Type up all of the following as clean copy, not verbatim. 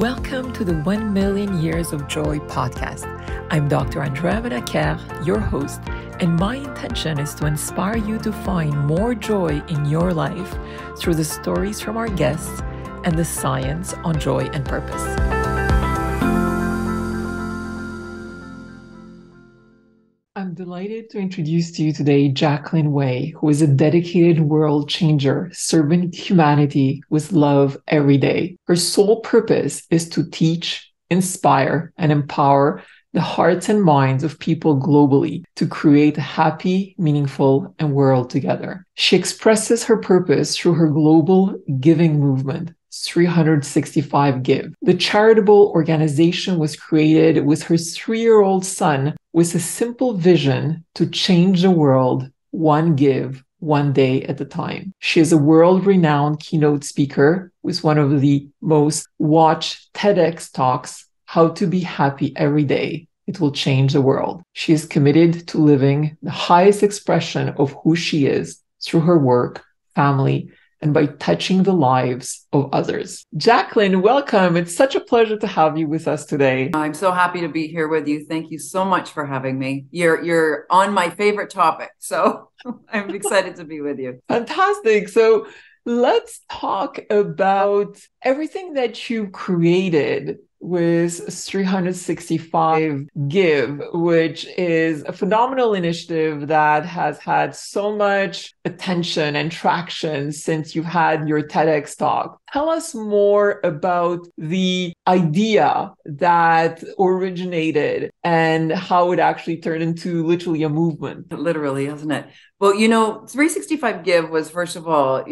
Welcome to the 1 Million Years of Joy podcast. I'm Dr. Andrea Benaker, your host, and my intention is to inspire you to find more joy in your life through the stories from our guests and the science on joy and purpose. I'm delighted to introduce to you today Jacqueline Way, who is a dedicated world changer, serving humanity with love every day. Her sole purpose is to teach, inspire, and empower the hearts and minds of people globally to create a happy, meaningful, and world together. She expresses her purpose through her global giving movement, 365 Give. The charitable organization was created with her 3-year-old son with a simple vision to change the world, one give, one day at a time. She is a world-renowned keynote speaker with one of the most watched TEDx talks, How to Be Happy Every Day. It will change the world. She is committed to living the highest expression of who she is through her work, family, and by touching the lives of others. Jacqueline, welcome. It's such a pleasure to have you with us today. I'm so happy to be here with you. Thank you so much for having me. You're on my favorite topic, so I'm excited to be with you. Fantastic. So let's talk about everything that you created with 365 Give, which is a phenomenal initiative that has had so much attention and traction since you've had your TEDx talk. Tell us more about the idea that originated and how it actually turned into literally a movement. Literally, isn't it? Well, 365 Give was, first of all,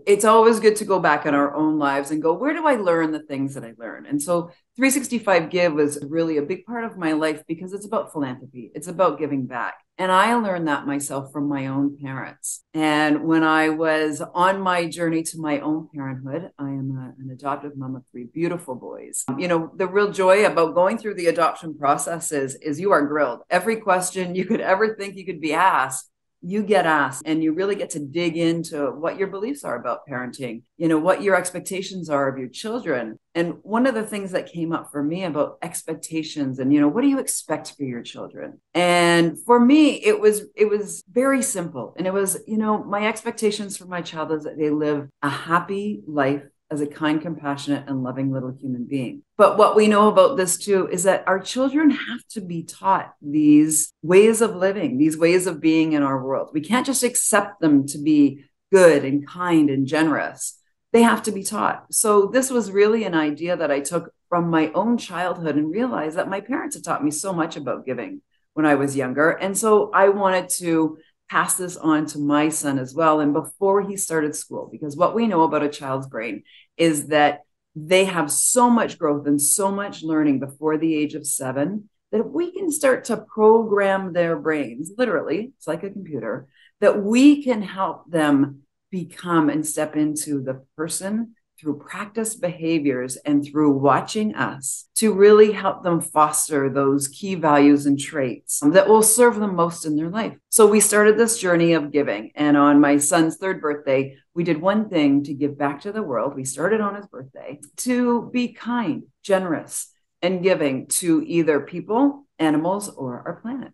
it's always good to go back in our own lives and go, where do I learn the things that I learn? And so 365 Give was really a big part of my life because it's about philanthropy. It's about giving back. And I learned that myself from my own parents. And when I was on my journey to my own parenthood, I am an adoptive mom of 3 beautiful boys. The real joy about going through the adoption process is you are grilled. Every question you could ever think you could be asked, you get asked, and you really get to dig into what your beliefs are about parenting, what your expectations are of your children. And one of the things that came up for me about expectations and, what do you expect for your children? And for me, it was very simple. And it was, my expectations for my child is that they live a happy life as a kind, compassionate, and loving little human being. But what we know about this too is that our children have to be taught these ways of living, these ways of being in our world. We can't just accept them to be good and kind and generous. They have to be taught. So this was really an idea that I took from my own childhood and realized that my parents had taught me so much about giving when I was younger. And so I wanted to pass this on to my son as well. And before he started school, because what we know about a child's brain is that they have so much growth and so much learning before the age of 7, that if we can start to program their brains, literally, it's like a computer, that we can help them become and step into the person through practice behaviors and through watching us to really help them foster those key values and traits that will serve them most in their life. So we started this journey of giving. And on my son's 3rd birthday, we did one thing to give back to the world. We started on his birthday to be kind, generous, and giving to either people, animals, or our planet.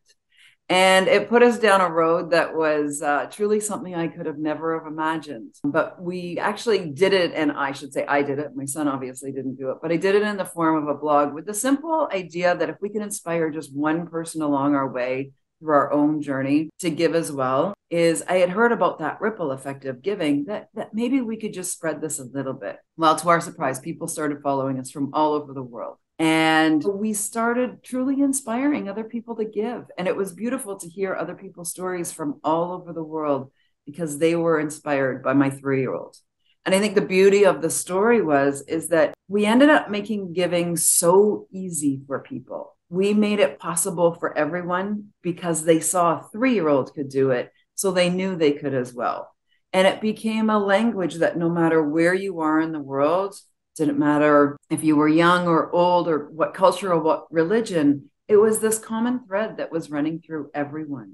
And it put us down a road that was truly something I could have never have imagined. But we actually did it, and I should say I did it. My son obviously didn't do it, but I did it in the form of a blog with the simple idea that if we can inspire just one person along our way through our own journey to give as well, is I had heard about that ripple effect of giving, that maybe we could just spread this a little bit. Well, to our surprise, people started following us from all over the world. And we started truly inspiring other people to give. And it was beautiful to hear other people's stories from all over the world because they were inspired by my 3-year-old. And I think the beauty of the story is that we ended up making giving so easy for people. We made it possible for everyone because they saw a 3-year-old could do it, so they knew they could as well. And it became a language that no matter where you are in the world, didn't matter if you were young or old or what culture or what religion, it was this common thread that was running through everyone.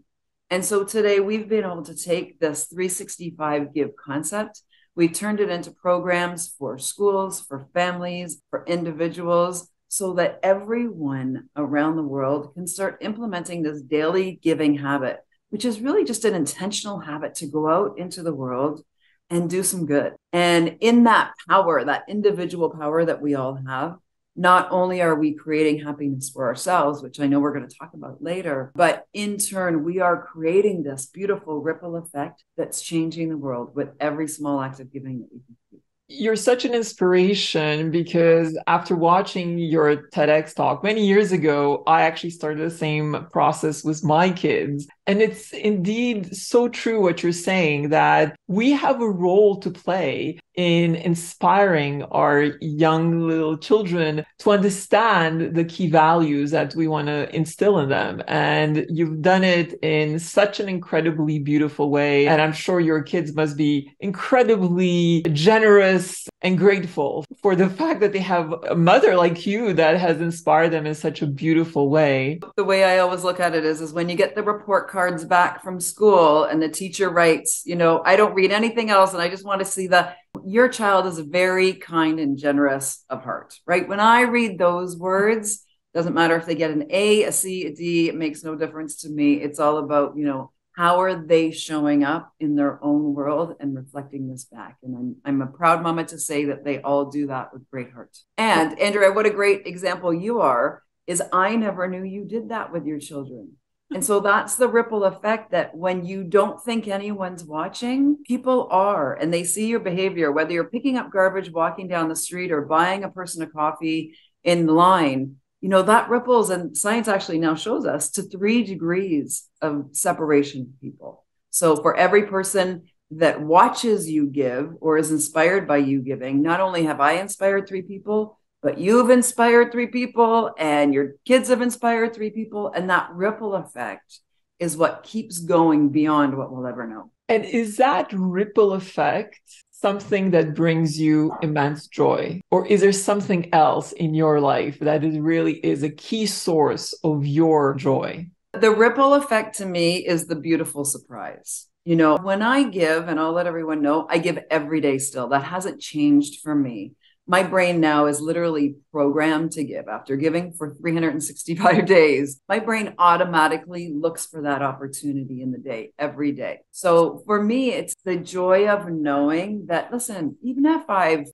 And so today we've been able to take this 365 Give concept We turned it into programs for schools, for families, for individuals, so that everyone around the world can start implementing this daily giving habit, which is really just an intentional habit to go out into the world and do some good. And in that power, that individual power that we all have, not only are we creating happiness for ourselves, which I know we're going to talk about later, but in turn, we are creating this beautiful ripple effect that's changing the world with every small act of giving that we can do. You're such an inspiration because after watching your TEDx talk many years ago, I actually started the same process with my kids. And it's indeed so true what you're saying, that we have a role to play in inspiring our young little children to understand the key values that we want to instill in them. And you've done it in such an incredibly beautiful way. And I'm sure your kids must be incredibly generous and grateful for the fact that they have a mother like you that has inspired them in such a beautiful way. The way I always look at it is when you get the report cards back from school and the teacher writes, I don't read anything else, and I just want to see your child is very kind and generous of heart, right? When I read those words, doesn't matter if they get an A, a C, a D, it makes no difference to me. It's all about, how are they showing up in their own world and reflecting this back? And I'm a proud mama to say that they all do that with great heart. And Andrea, what a great example you are, is I never knew you did that with your children. And so that's the ripple effect, that when you don't think anyone's watching, people are, and they see your behavior, whether you're picking up garbage, walking down the street, or buying a person a coffee in line. That ripples, and science actually now shows us, to 3 degrees of separation of people. So for every person that watches you give or is inspired by you giving, not only have I inspired 3 people, but you've inspired 3 people, and your kids have inspired 3 people. And that ripple effect is what keeps going beyond what we'll ever know. And is that ripple effect something that brings you immense joy? Or is there something else in your life that really is a key source of your joy? The ripple effect to me is the beautiful surprise. When I give, and I'll let everyone know, I give every day still. That hasn't changed for me. My brain now is literally programmed to give. After giving for 365 days, my brain automatically looks for that opportunity in the day, every day. So for me, it's the joy of knowing that, listen, even if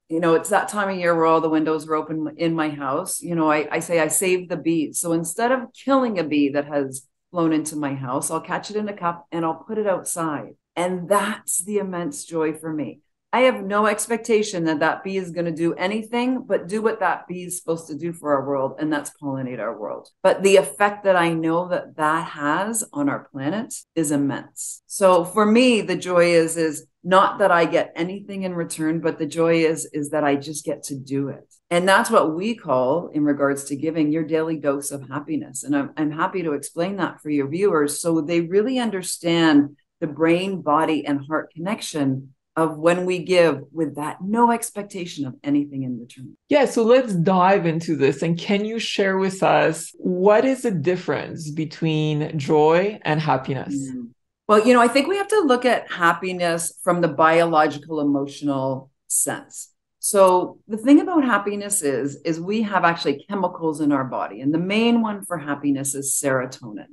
it's that time of year where all the windows are open in my house, I say I save the bees. So instead of killing a bee that has flown into my house, I'll catch it in a cup and I'll put it outside. And that's the immense joy for me. I have no expectation that bee is going to do anything but do what that bee is supposed to do for our world, and that's pollinate our world. But the effect that I know that has on our planet is immense. So for me, the joy is not that I get anything in return, but the joy is that I just get to do it. And that's what we call, in regards to giving, your daily dose of happiness. And I'm happy to explain that for your viewers so they really understand the brain, body, and heart connection of when we give with that no expectation of anything in return. Yeah, so let's dive into this. And can you share with us, what is the difference between joy and happiness? Well, I think we have to look at happiness from the biological, emotional sense. So the thing about happiness is we have actually chemicals in our body. And the main one for happiness is serotonin.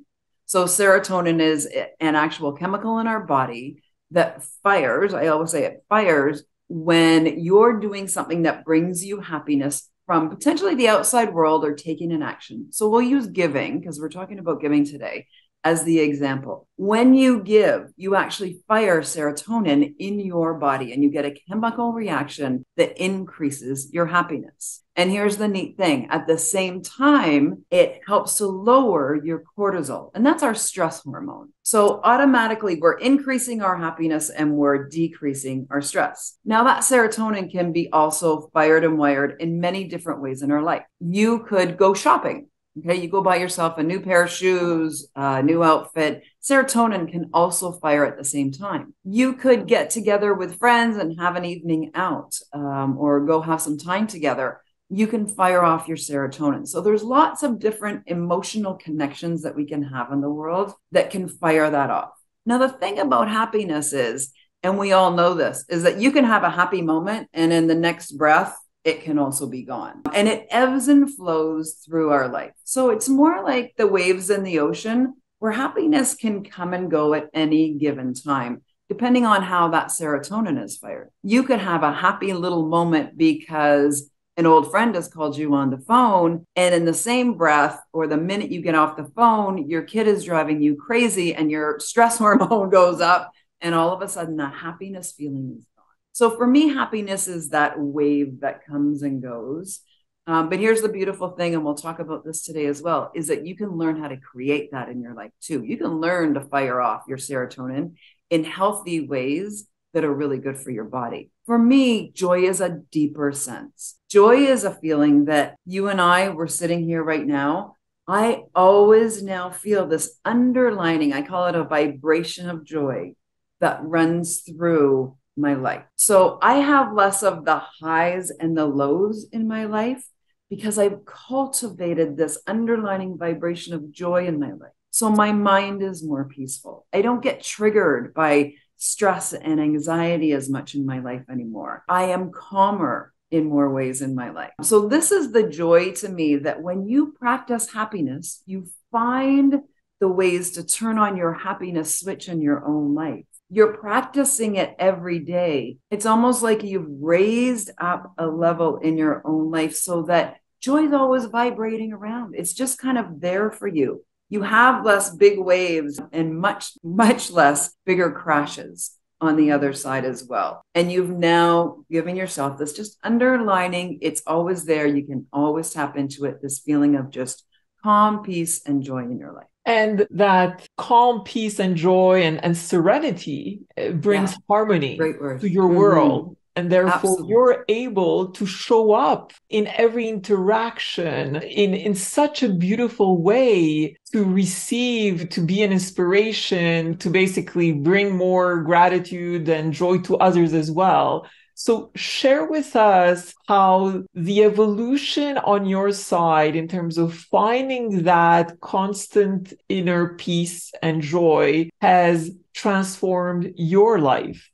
So serotonin is an actual chemical in our body that fires, I always say it fires, when you're doing something that brings you happiness from potentially the outside world or taking an action. So we'll use giving, because we're talking about giving today, as the example. When you give, you actually fire serotonin in your body and you get a chemical reaction that increases your happiness. And here's the neat thing. At the same time, it helps to lower your cortisol, and that's our stress hormone. So automatically we're increasing our happiness and we're decreasing our stress. Now that serotonin can be also fired and wired in many different ways in our life. You could go shopping. Okay, you go buy yourself a new pair of shoes, a new outfit. Serotonin can also fire at the same time. You could get together with friends and have an evening out, or go have some time together. You can fire off your serotonin. So there's lots of different emotional connections that we can have in the world that can fire that off. Now, the thing about happiness is and we all know this, is that you can have a happy moment and in the next breath, it can also be gone. And it ebbs and flows through our life. So it's more like the waves in the ocean where happiness can come and go at any given time, depending on how that serotonin is fired. You could have a happy little moment because an old friend has called you on the phone, and in the same breath, or the minute you get off the phone, your kid is driving you crazy and your stress hormone goes up, and all of a sudden that happiness feeling is gone. So for me, happiness is that wave that comes and goes. But here's the beautiful thing, and we'll talk about this today as well, is that you can learn how to create that in your life too. You can learn to fire off your serotonin in healthy ways that are really good for your body. For me, joy is a deeper sense. Joy is a feeling that you and I were sitting here right now. I always now feel this underlining, I call it a vibration of joy that runs through my life. So I have less of the highs and the lows in my life because I've cultivated this underlining vibration of joy in my life. So my mind is more peaceful. I don't get triggered by stress and anxiety as much in my life anymore. I am calmer in more ways in my life. So this is the joy to me, that when you practice happiness, you find the ways to turn on your happiness switch in your own life. You're practicing it every day. It's almost like you've raised up a level in your own life so that joy is always vibrating around. It's just kind of there for you. You have less big waves and much, much less bigger crashes on the other side as well. And you've now given yourself this just underlining, it's always there. You can always tap into it, this feeling of just calm, peace, and joy in your life. And that calm, peace, and joy and serenity brings harmony to your world. And therefore, you're able to show up in every interaction in such a beautiful way to receive, to be an inspiration, to basically bring more gratitude and joy to others as well. So share with us how the evolution on your side in terms of finding that constant inner peace and joy has transformed your life.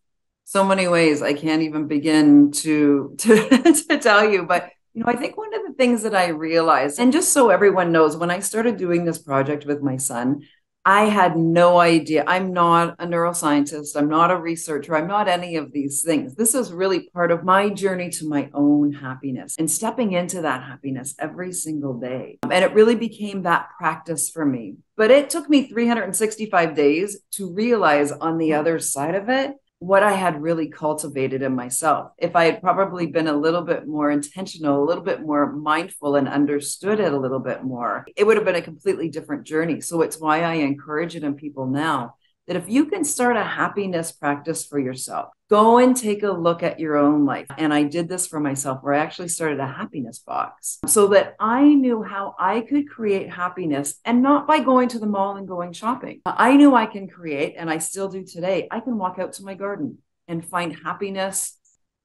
So many ways I can't even begin to to tell you. But I think one of the things that I realized, and just so everyone knows, when I started doing this project with my son, I had no idea. I'm not a neuroscientist. I'm not a researcher. I'm not any of these things. This is really part of my journey to my own happiness and stepping into that happiness every single day. And it really became that practice for me. But it took me 365 days to realize on the other side of it, what I had really cultivated in myself. If I had probably been a little bit more intentional, a little bit more mindful and understood it a little bit more, it would have been a completely different journey. So it's why I encourage it in people now, that if you can start a happiness practice for yourself, go and take a look at your own life. And I did this for myself, where I actually started a happiness box so that I knew how I could create happiness, and not by going to the mall and going shopping. I knew I can create, and I still do today. I can walk out to my garden and find happiness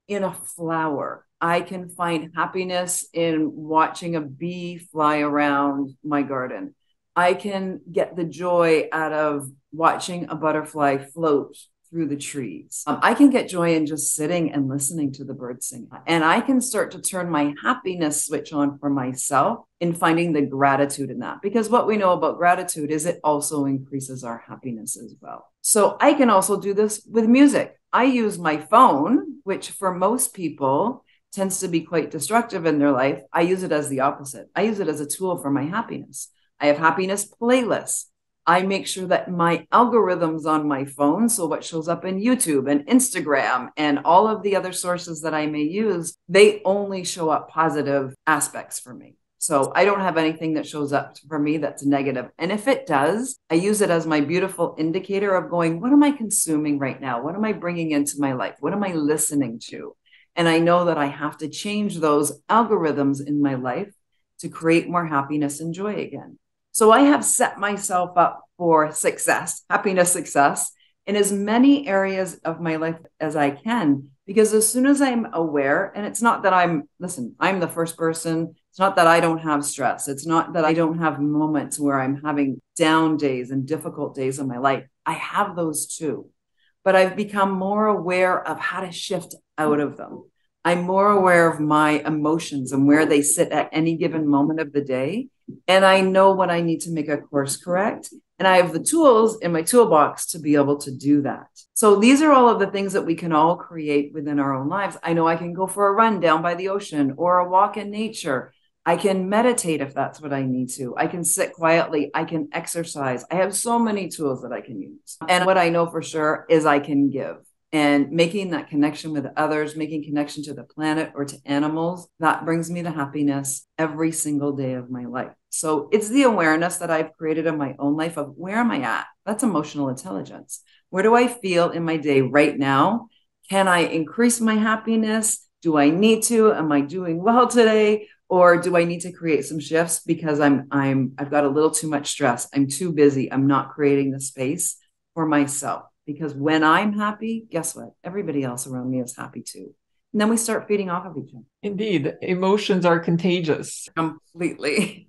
in a flower. I can find happiness in watching a bee fly around my garden. I can get the joy out of watching a butterfly float through the trees. I can get joy in just sitting and listening to the birds sing. And I can start to turn my happiness switch on for myself in finding the gratitude in that. Because what we know about gratitude is it also increases our happiness as well. So I can also do this with music. I use my phone, which for most people tends to be quite destructive in their life. I use it as the opposite. I use it as a tool for my happiness. I have happiness playlists. I make sure that my algorithms on my phone, so what shows up in YouTube and Instagram and all of the other sources that I may use, they only show up positive aspects for me. So I don't have anything that shows up for me that's negative. And if it does, I use it as my beautiful indicator of going, what am I consuming right now? What am I bringing into my life? What am I listening to? And I know that I have to change those algorithms in my life to create more happiness and joy again. So I have set myself up for success, happiness, success in as many areas of my life as I can, because as soon as I'm aware, and it's not that I'm the first person. It's not that I don't have stress. It's not that I don't have moments where I'm having down days and difficult days in my life. I have those too. but I've become more aware of how to shift out of them. I'm more aware of my emotions and where they sit at any given moment of the day. And I know when I need to make a course correct. And I have the tools in my toolbox to be able to do that. So these are all of the things that we can all create within our own lives. I know I can go for a run down by the ocean or a walk in nature. I can meditate if that's what I need to. I can sit quietly. I can exercise. I have so many tools that I can use. And what I know for sure is I can give. And making that connection with others, making connection to the planet or to animals, that brings me to happiness every single day of my life. So it's the awareness that I've created in my own life of where am I at? That's emotional intelligence. Where do I feel in my day right now? Can I increase my happiness? Do I need to? Am I doing well today? Or do I need to create some shifts because I've got a little too much stress. I'm too busy. I'm not creating the space for myself. Because when I'm happy, guess what? Everybody else around me is happy too. And then we start feeding off of each other. Indeed, emotions are contagious. Completely.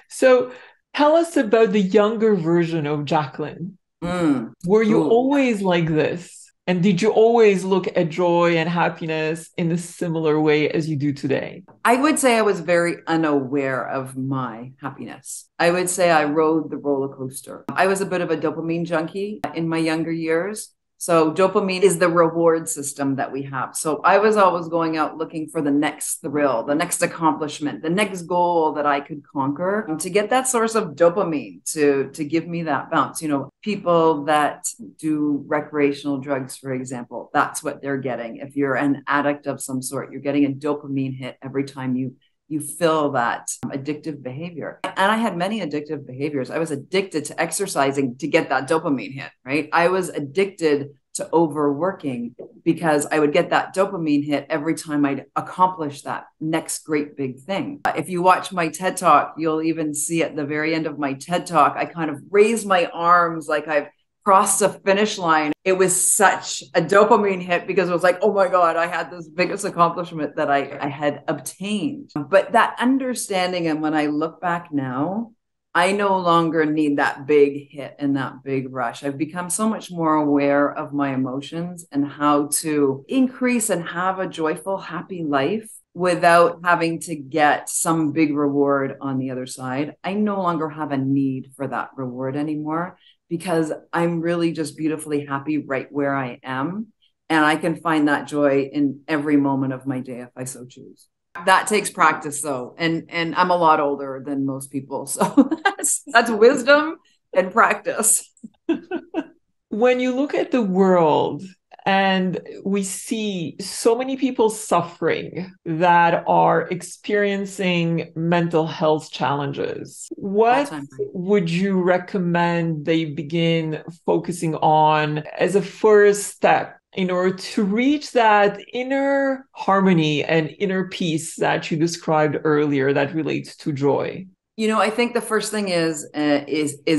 So tell us about the younger version of Jacqueline. Were you Ooh. always like this? And did you always look at joy and happiness in a similar way as you do today? I would say I was very unaware of my happiness. I would say I rode the roller coaster. I was a bit of a dopamine junkie in my younger years. So dopamine is the reward system that we have. So I was always going out looking for the next thrill, the next accomplishment, the next goal that I could conquer to get that source of dopamine to give me that bounce. You know, people that do recreational drugs, for example, that's what they're getting. If you're an addict of some sort, you're getting a dopamine hit every time you feel that addictive behavior. And I had many addictive behaviors. I was addicted to exercising to get that dopamine hit, right? I was addicted to overworking because I would get that dopamine hit every time I'd accomplish that next great big thing. If you watch my TED Talk, you'll even see at the very end of my TED Talk, I kind of raise my arms like I've crossed a finish line. It was such a dopamine hit because it was like, oh my God, I had this biggest accomplishment that I had obtained. But that understanding, and when I look back now, I no longer need that big hit and that big rush. I've become so much more aware of my emotions and how to increase and have a joyful, happy life without having to get some big reward on the other side. I no longer have a need for that reward anymore because I'm really just beautifully happy right where I am. And I can find that joy in every moment of my day if I so choose. That takes practice though. And I'm a lot older than most people. So that's wisdom and practice. When you look at the world and we see so many people suffering that are experiencing mental health challenges, what would you recommend they begin focusing on as a first step in order to reach that inner harmony and inner peace that you described earlier that relates to joy? You know, I think the first thing is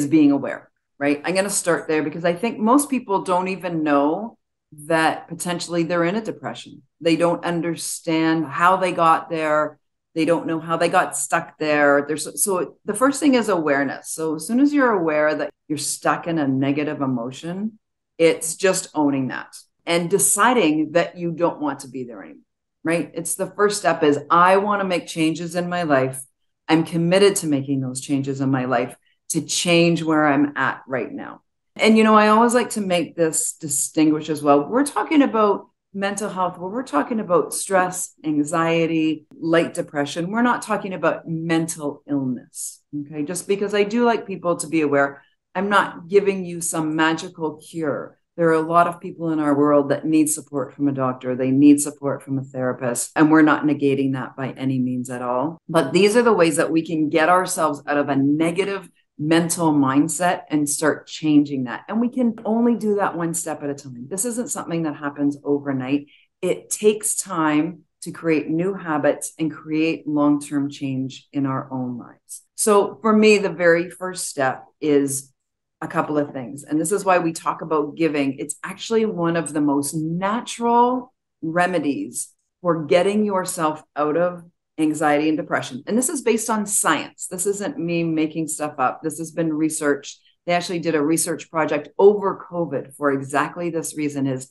being aware, right? I'm going to start there because I think most people don't even know that potentially they're in a depression. They don't understand how they got there. They don't know how they got stuck there. So the first thing is awareness. So as soon as you're aware that you're stuck in a negative emotion, it's just owning that and deciding that you don't want to be there anymore, right? It's the first step is I want to make changes in my life. I'm committed to making those changes in my life to change where I'm at right now. And, you know, I always like to make this distinguish as well. We're talking about mental health, where we're talking about stress, anxiety, light depression. We're not talking about mental illness. Okay. Just because I do like people to be aware, I'm not giving you some magical cure. There are a lot of people in our world that need support from a doctor. They need support from a therapist. And we're not negating that by any means at all. But these are the ways that we can get ourselves out of a negative mental mindset and start changing that. And we can only do that one step at a time. This isn't something that happens overnight. It takes time to create new habits and create long-term change in our own lives. So for me, the very first step is a couple of things. And this is why we talk about giving. It's actually one of the most natural remedies for getting yourself out of anxiety and depression. And this is based on science. This isn't me making stuff up. This has been researched They actually did a research project over COVID for exactly this reason is,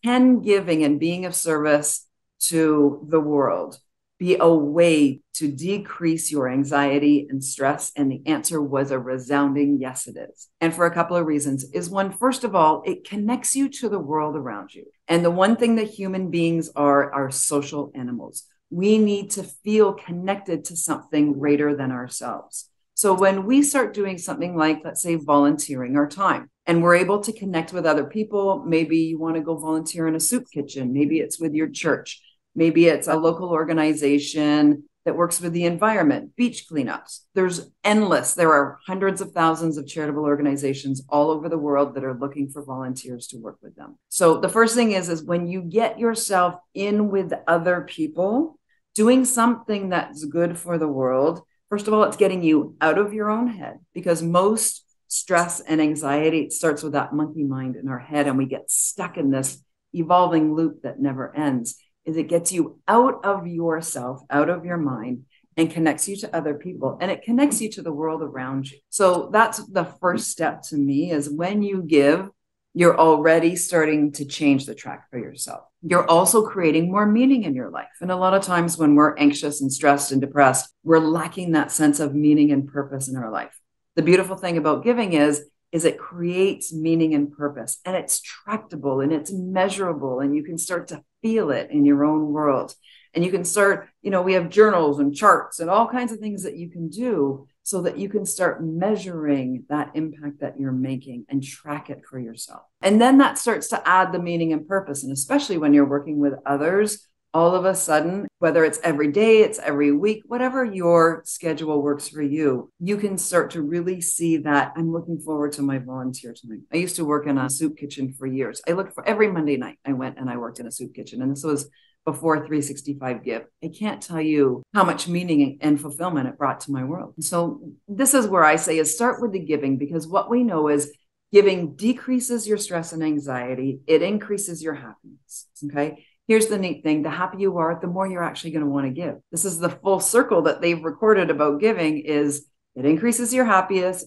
can giving and being of service to the world be a way to decrease your anxiety and stress? And the answer was a resounding yes, it is. And for a couple of reasons is one, first of all, it connects you to the world around you. And the one thing that human beings are social animals. We need to feel connected to something greater than ourselves. So when we start doing something like, let's say, volunteering our time, and we're able to connect with other people, maybe you want to go volunteer in a soup kitchen, maybe it's with your church, maybe it's a local organization that works with the environment, beach cleanups. There are hundreds of thousands of charitable organizations all over the world that are looking for volunteers to work with them. So the first thing is when you get yourself in with other people, doing something that's good for the world, first of all, it's getting you out of your own head, because most stress and anxiety starts with that monkey mind in our head, and we get stuck in this evolving loop that never ends. Is it gets you out of yourself, out of your mind, and connects you to other people, and it connects you to the world around you. So that's the first step to me, is when you give, you're already starting to change the track for yourself. You're also creating more meaning in your life. And a lot of times when we're anxious and stressed and depressed, we're lacking that sense of meaning and purpose in our life. The beautiful thing about giving is it creates meaning and purpose, and it's tractable and it's measurable, and you can start to feel it in your own world. And you can start, we have journals and charts and all kinds of things that you can do so that you can start measuring that impact that you're making and track it for yourself. And then that starts to add the meaning and purpose. And especially when you're working with others, all of a sudden, whether it's every day, it's every week, whatever your schedule works for you, you can start to really see that I'm looking forward to my volunteer time. I used to work in a soup kitchen for years. I looked for every Monday night. I went and I worked in a soup kitchen. And this was before 365 Give. I can't tell you how much meaning and fulfillment it brought to my world. So this is where I say is start with the giving, because what we know is giving decreases your stress and anxiety. It increases your happiness. Okay. Here's the neat thing. The happier you are, the more you're actually going to want to give. This is the full circle that they've recorded about giving is it increases your happiness.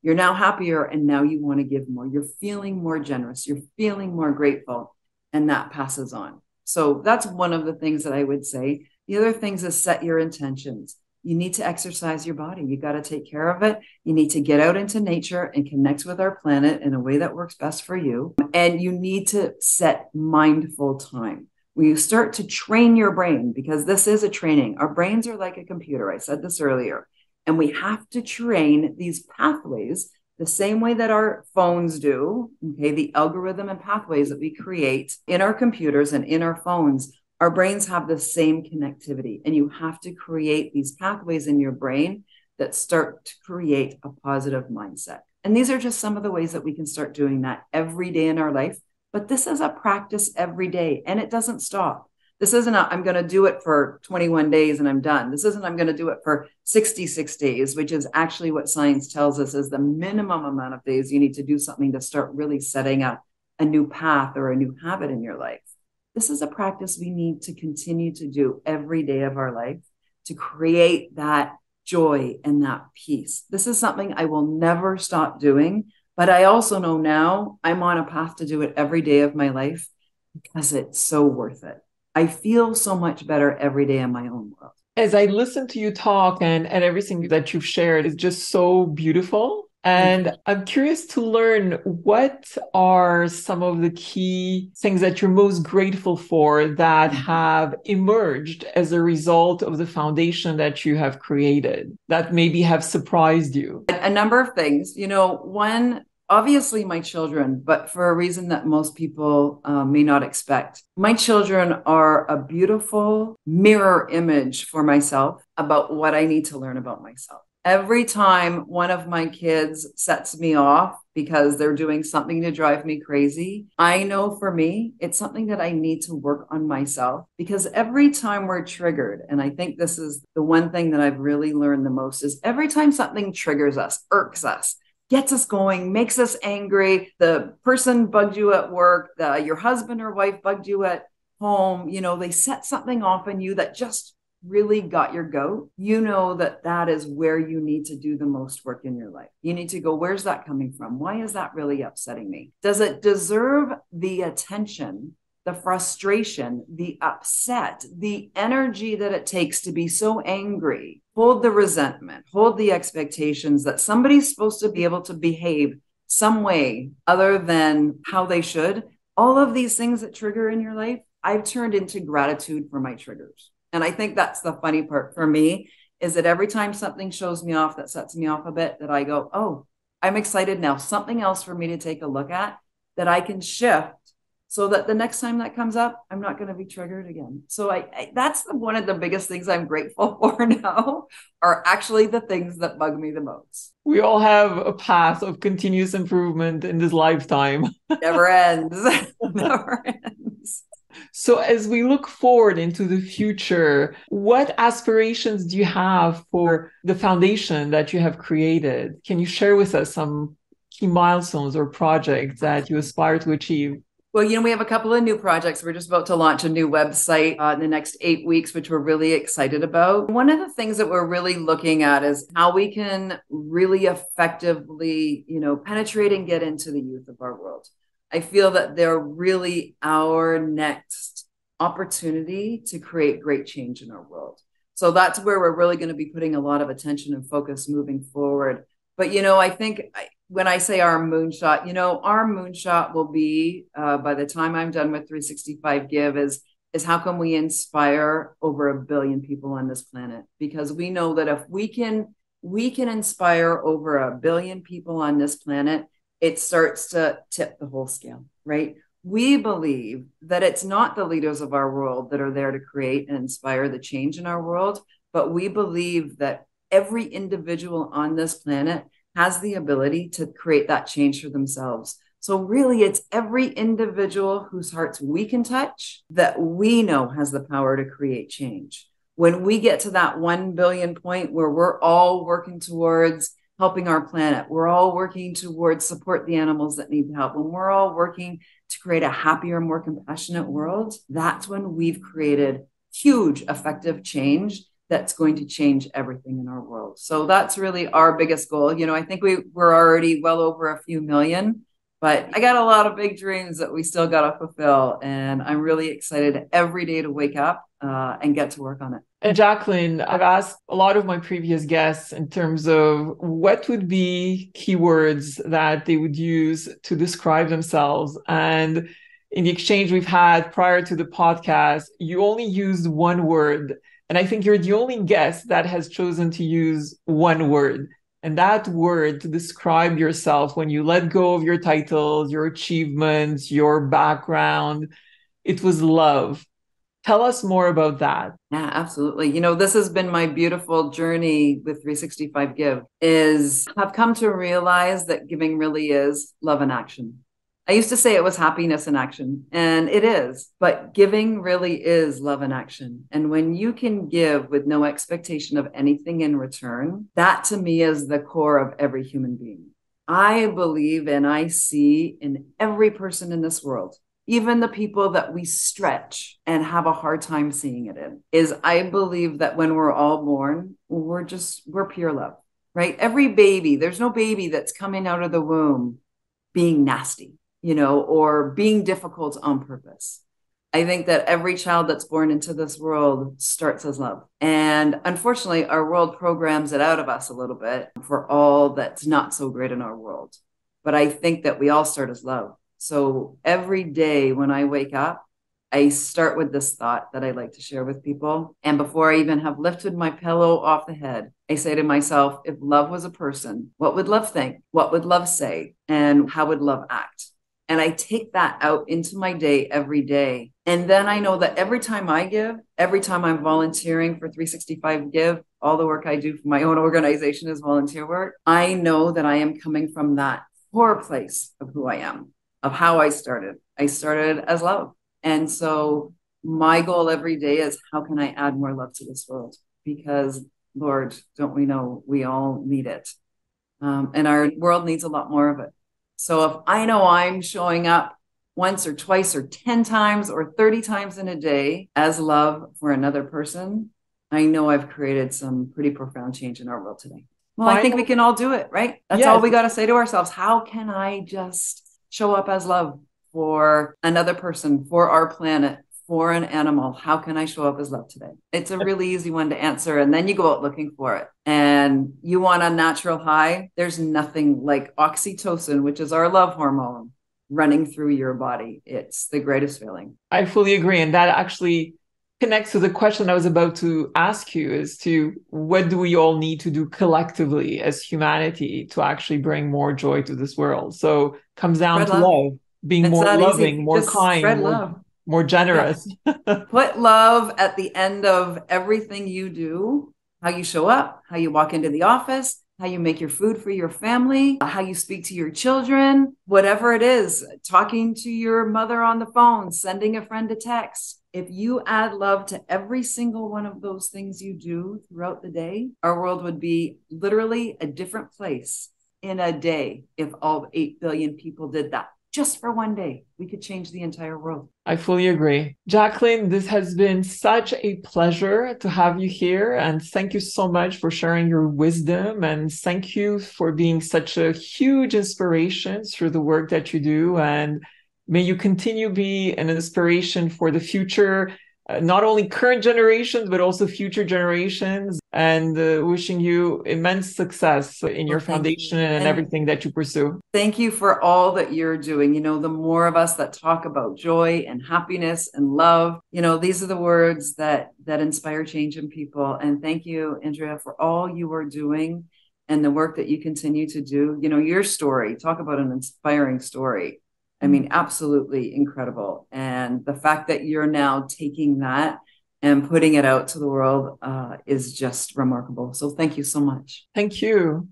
You're now happier, and now you want to give more. You're feeling more generous. You're feeling more grateful, and that passes on. So that's one of the things that I would say. The other things is set your intentions. You need to exercise your body. You got to take care of it. You need to get out into nature and connect with our planet in a way that works best for you. And you need to set mindful time where you start to train your brain, because this is a training. Our brains are like a computer. I said this earlier, and we have to train these pathways the same way that our phones do. Okay, the algorithm and pathways that we create in our computers and in our phones, our brains have the same connectivity, and you have to create these pathways in your brain that start to create a positive mindset. And these are just some of the ways that we can start doing that every day in our life. But this is a practice every day, and it doesn't stop. This isn't I'm going to do it for 21 days and I'm done. This isn't I'm going to do it for 66 days, which is actually what science tells us is the minimum amount of days you need to do something to start really setting a new path or a new habit in your life. This is a practice we need to continue to do every day of our life to create that joy and that peace. This is something I will never stop doing, but I also know now I'm on a path to do it every day of my life because it's so worth it. I feel so much better every day in my own world. As I listen to you talk and everything that you've shared is just so beautiful. And I'm curious to learn, what are some of the key things that you're most grateful for that have emerged as a result of the foundation that you have created that maybe have surprised you? A number of things. One, obviously my children, but for a reason that most people may not expect. My children are a beautiful mirror image for myself about what I need to learn about myself. Every time one of my kids sets me off because they're doing something to drive me crazy, I know for me, it's something that I need to work on myself, because every time we're triggered, and I think this is the one thing that I've really learned the most, is every time something triggers us, irks us, gets us going, makes us angry, the person bugged you at work, your husband or wife bugged you at home, they set something off in you that just really got your goat, you know that that is where you need to do the most work in your life. You need to go, where's that coming from? Why is that really upsetting me? Does it deserve the attention, the frustration, the upset, the energy that it takes to be so angry? Hold the resentment, hold the expectations that somebody's supposed to be able to behave some way other than how they should. All of these things that trigger in your life, I've turned into gratitude for my triggers. And I think that's the funny part for me, is that every time something shows me off that sets me off a bit, that I go, oh, I'm excited now. Something else for me to take a look at that I can shift so that the next time that comes up, I'm not going to be triggered again. So that's one of the biggest things I'm grateful for now, are actually the things that bug me the most. We all have a path of continuous improvement in this lifetime. Never ends. Never ends. So as we look forward into the future, what aspirations do you have for the foundation that you have created? Can you share with us some key milestones or projects that you aspire to achieve? Well, we have a couple of new projects. We're just about to launch a new website in the next 8 weeks, which we're really excited about. One of the things that we're really looking at is how we can really effectively, penetrate and get into the youth of our world. I feel that they're really our next opportunity to create great change in our world. So that's where we're really going to be putting a lot of attention and focus moving forward. But, I think when I say our moonshot, our moonshot will be, by the time I'm done with 365 Give, is how can we inspire over 1 billion people on this planet? Because we know that if we can inspire over 1 billion people on this planet, it starts to tip the whole scale, right? We believe that it's not the leaders of our world that are there to create and inspire the change in our world, but we believe that every individual on this planet has the ability to create that change for themselves. So really, it's every individual whose hearts we can touch that we know has the power to create change. When we get to that 1 billion point where we're all working towards helping our planet, we're all working towards support the animals that need help, when we're all working to create a happier, more compassionate world, that's when we've created huge effective change that's going to change everything in our world. So that's really our biggest goal. I think we're already well over a few million, but I got a lot of big dreams that we still got to fulfill. And I'm really excited every day to wake up and get to work on it. And Jacqueline, I've asked a lot of my previous guests in terms of what would be keywords that they would use to describe themselves. And in the exchange we've had prior to the podcast, you only used one word. And I think you're the only guest that has chosen to use one word. And that word to describe yourself when you let go of your titles, your achievements, your background, it was love. Tell us more about that. Yeah, absolutely. This has been my beautiful journey with 365 Give, is I've come to realize that giving really is love in action. I used to say it was happiness in action, and it is, but giving really is love in action. And when you can give with no expectation of anything in return, that to me is the core of every human being. I believe and I see in every person in this world, even the people that we stretch and have a hard time seeing it in, is I believe that when we're all born, we're pure love, right? Every baby, there's no baby that's coming out of the womb being nasty, or being difficult on purpose. I think that every child that's born into this world starts as love. And unfortunately, our world programs it out of us a little bit for all that's not so great in our world. But I think that we all start as love. So every day when I wake up, I start with this thought that I like to share with people. And before I even have lifted my pillow off the head, I say to myself, if love was a person, what would love think? What would love say? And how would love act? And I take that out into my day every day. And then I know that every time I give, every time I'm volunteering for 365 Give, all the work I do for my own organization is volunteer work. I know that I am coming from that core place of who I am, of how I started. I started as love. And so my goal every day is how can I add more love to this world? Because Lord, don't we know we all need it? And our world needs a lot more of it. So if I know I'm showing up once or twice or 10 times or 30 times in a day as love for another person, I know I've created some pretty profound change in our world today. Well, I think we Final, can all do it, right? That's all yes, we got to say to ourselves. How can I just show up as love for another person, for our planet, for an animal? How can I show up as love today? It's a really easy one to answer. And then you go out looking for it. And you want a natural high. There's nothing like oxytocin, which is our love hormone, running through your body. It's the greatest feeling. I fully agree. And that actually connects to the question I was about to ask you as to what do we all need to do collectively as humanity to actually bring more joy to this world? So it comes down Spread to love. love, being It's more that loving, easy. more Just kind, spread love. more Yeah. generous. Put love at the end of everything you do, how you show up, how you walk into the office, how you make your food for your family, how you speak to your children, whatever it is, talking to your mother on the phone, sending a friend a text. If you add love to every single one of those things you do throughout the day, our world would be literally a different place in a day if all 8 billion people did that. Just for one day, we could change the entire world. I fully agree. Jacqueline, this has been such a pleasure to have you here. And thank you so much for sharing your wisdom. And thank you for being such a huge inspiration through the work that you do. And may you continue be an inspiration for the future, not only current generations, but also future generations. And wishing you immense success in your Well, thank foundation you. and And everything that you pursue. thank you for all that you're doing. The more of us that talk about joy and happiness and love, these are the words that inspire change in people. And thank you, Andrea, for all you are doing and the work that you continue to do. Your story, talk about an inspiring story. I mean, absolutely incredible. And the fact that you're now taking that and putting it out to the world is just remarkable. So thank you so much. Thank you.